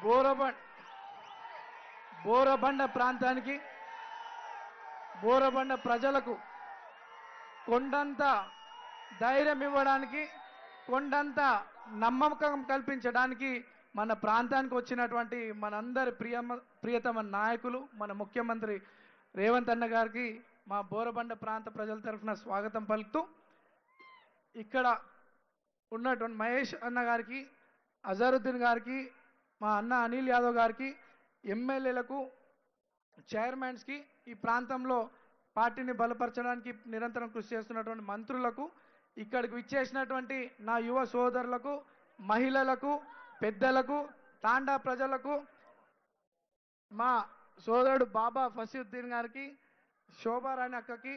బోరబండ బోరబండ ప్రాంతానికి బోరబండ ప్రజలకు కొండంత ధైర్యం ఇవ్వడానికి కొండంత నమ్మకం కల్పించడానికి మన ప్రాంతానికి వచ్చినటువంటి మనందరి ప్రియతమ నాయకులు మన ముఖ్యమంత్రి రేవంత్ అన్న గారికి మా బోరబండ ప్రాంత ప్రజల తరఫున స్వాగతం పలుకుతూ ఇక్కడ ఉన్నటువంటి మహేష్ అన్న గారికి అజరుద్దీన్ గారికి మా అన్న అనిల్ యాదవ్ గారికి ఎమ్మెల్యేలకు చైర్మన్స్కి ఈ ప్రాంతంలో పార్టీని బలపరచడానికి నిరంతరం కృషి చేస్తున్నటువంటి మంత్రులకు ఇక్కడికి విచ్చేసినటువంటి నా యువ సోదరులకు మహిళలకు పెద్దలకు తాండా ప్రజలకు మా సోదరుడు బాబా ఫసీద్దీన్ గారికి శోభారాణి అక్కకి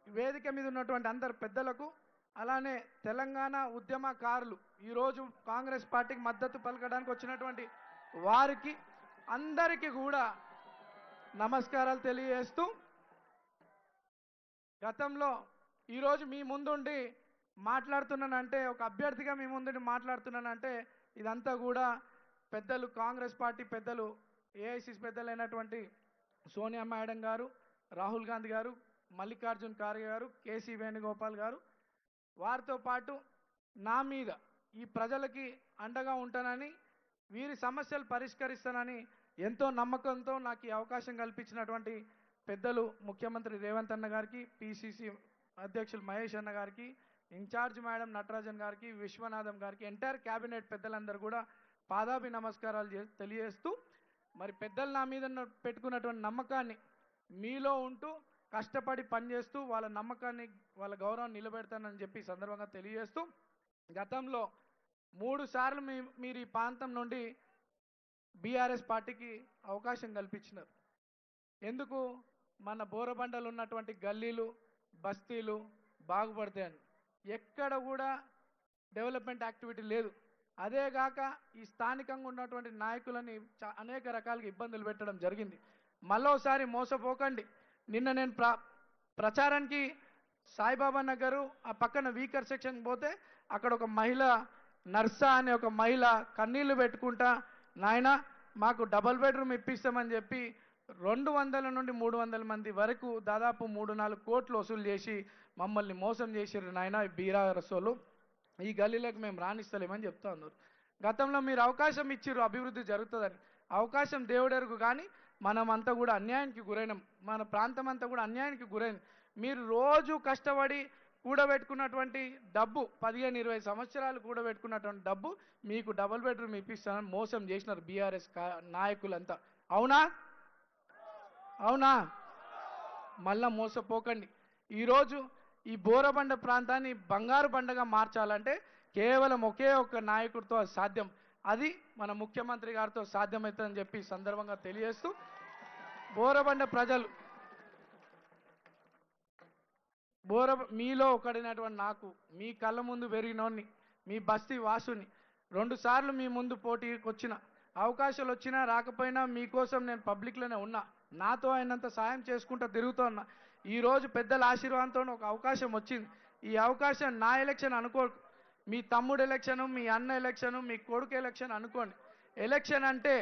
వేదిక మీద ఉన్నటువంటి అందరు పెద్దలకు అలానే తెలంగాణ ఉద్యమకారులు ఈరోజు కాంగ్రెస్ పార్టీకి మద్దతు పలకడానికి వచ్చినటువంటి వారికి అందరికీ కూడా నమస్కారాలు తెలియజేస్తూ గతంలో ఈరోజు మీ ముందుండి మాట్లాడుతున్నానంటే ఒక అభ్యర్థిగా మీ ముందుండి మాట్లాడుతున్నానంటే ఇదంతా కూడా పెద్దలు కాంగ్రెస్ పార్టీ పెద్దలు ఏఐసిసి పెద్దలైనటువంటి సోనియా మేడం గారు రాహుల్ గాంధీ గారు మల్లికార్జున్ ఖార్గే గారు కేసీ వేణుగోపాల్ గారు వారితో పాటు నా మీద ఈ ప్రజలకి అండగా ఉంటానని వీరి సమస్యలు పరిష్కరిస్తానని ఎంతో నమ్మకంతో నాకు ఈ అవకాశం కల్పించినటువంటి పెద్దలు ముఖ్యమంత్రి రేవంత్ అన్న గారికి పిసిసి అధ్యక్షులు మహేష్ అన్న గారికి ఇన్ఛార్జ్ మేడం నటరాజన్ గారికి విశ్వనాథం గారికి ఎంటైర్ క్యాబినెట్ పెద్దలందరూ కూడా పాదాభి నమస్కారాలు తెలియజేస్తూ మరి పెద్దలు నా మీద పెట్టుకున్నటువంటి నమ్మకాన్ని మీలో ఉంటూ కష్టపడి పనిచేస్తూ వాళ్ళ నమ్మకాన్ని వాళ్ళ గౌరవాన్ని నిలబెడతానని చెప్పి సందర్భంగా తెలియజేస్తూ గతంలో 3 సార్లు మీరు ఈ ప్రాంతం నుండి బీఆర్ఎస్ పార్టీకి అవకాశం కల్పించినారు. ఎందుకు? మన బోరబండలు ఉన్నటువంటి గల్లీలు బస్తీలు బాగుపడతాయని. ఎక్కడ కూడా డెవలప్మెంట్ యాక్టివిటీ లేదు. అదేగాక ఈ స్థానికంగా ఉన్నటువంటి నాయకులని అనేక రకాలుగా ఇబ్బందులు పెట్టడం జరిగింది. మళ్ళోసారి మోసపోకండి. నిన్న నేను ప్రచారానికి సాయిబాబా నగరు ఆ పక్కన వీకర్ సెక్షన్ పోతే అక్కడ ఒక మహిళ నర్సా అనే ఒక మహిళ కన్నీళ్లు పెట్టుకుంటా నాయన మాకు డబుల్ బెడ్రూమ్ ఇప్పిస్తామని చెప్పి 200 నుండి 300 మంది వరకు దాదాపు 3-4 కోట్లు వసూలు చేసి మమ్మల్ని మోసం చేసిర్రు నాయన బీఆర్ఎస్. ఈ గల్లీలకు మేము రాణిస్తలేమని చెప్తా ఉన్నారు. గతంలో మీరు అవకాశం ఇచ్చిర్రు అభివృద్ధి జరుగుతుందని. అవకాశం దేవుడెరుగు కానీ మనమంతా కూడా అన్యాయానికి గురైనాం. మన ప్రాంతం అంతా కూడా అన్యాయానికి గురైంది. మీరు రోజు కష్టపడి కూడబెట్టుకున్నటువంటి డబ్బు 15-20 సంవత్సరాలు కూడబెట్టుకున్నటువంటి డబ్బు మీకు డబుల్ బెడ్రూమ్ ఇప్పిస్తానని మోసం చేసినారు బీఆర్ఎస్ నాయకులంతా. అవునా? అవునా? మళ్ళా మోసపోకండి. ఈరోజు ఈ బోరబండ ప్రాంతాన్ని బంగారు బండగా మార్చాలంటే కేవలం ఒకే ఒక్క నాయకుడితో సాధ్యం. అది మన ముఖ్యమంత్రి గారితో సాధ్యమవుతుందని చెప్పి సందర్భంగా తెలియజేస్తూ బోరబండ ప్రజలు మీలో ఒకడినటువంటి నాకు మీ కళ్ళ ముందు పెరిగినోడిని మీ బస్తీ వాసుని 2 సార్లు మీ ముందు పోటీకి వచ్చిన అవకాశాలు వచ్చినా రాకపోయినా మీకోసం నేను పబ్లిక్లోనే ఉన్నా. నాతో అయినంత సాయం చేసుకుంటూ తిరుగుతూ ఉన్నా. ఈరోజు పెద్దల ఆశీర్వాదంతో ఒక అవకాశం వచ్చింది. ఈ అవకాశం నా ఎలక్షన్ అనుకో, మీ తమ్ముడు ఎలక్షను, మీ అన్న ఎలక్షను, మీ కొడుకు ఎలక్షన్ అనుకోండి. ఎలక్షన్ అంటే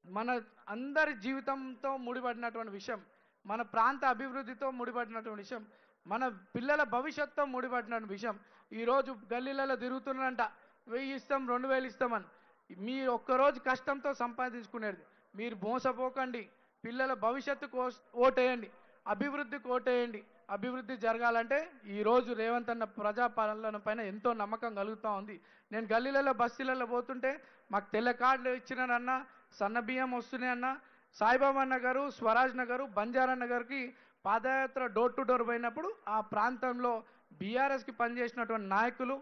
మన అందరి జీవితంతో ముడిపడినటువంటి విషయం, మన ప్రాంత అభివృద్ధితో ముడిపడినటువంటి విషయం, మన పిల్లల భవిష్యత్తుతో ముడిపడినటువంటి విషయం. ఈరోజు గల్లీలలో తిరుగుతున్నారంట 1000 ఇస్తాం 2000 ఇస్తామని. మీరు ఒక్కరోజు కష్టంతో సంపాదించుకునేది. మీరు మోసపోకండి. పిల్లల భవిష్యత్తుకు ఓటేయండి, అభివృద్ధికి ఓటేయండి. అభివృద్ధి జరగాలంటే ఈరోజు రేవంత్ అన్న ప్రజాపాలన పైన ఎంతో నమ్మకం కలుగుతూ ఉంది. నేను గల్లీలలో బస్తీలలో పోతుంటే మాకు తెల్ల కార్డులు ఇచ్చినారన్న, సన్న బియ్యం వస్తున్నాయన్న, సాయిబాబా నగరు, స్వరాజ్ నగరు, బంజారా నగర్కి పాదయాత్ర డోర్ టు డోర్ పోయినప్పుడు ఆ ప్రాంతంలో బీఆర్ఎస్కి పనిచేసినటువంటి నాయకులు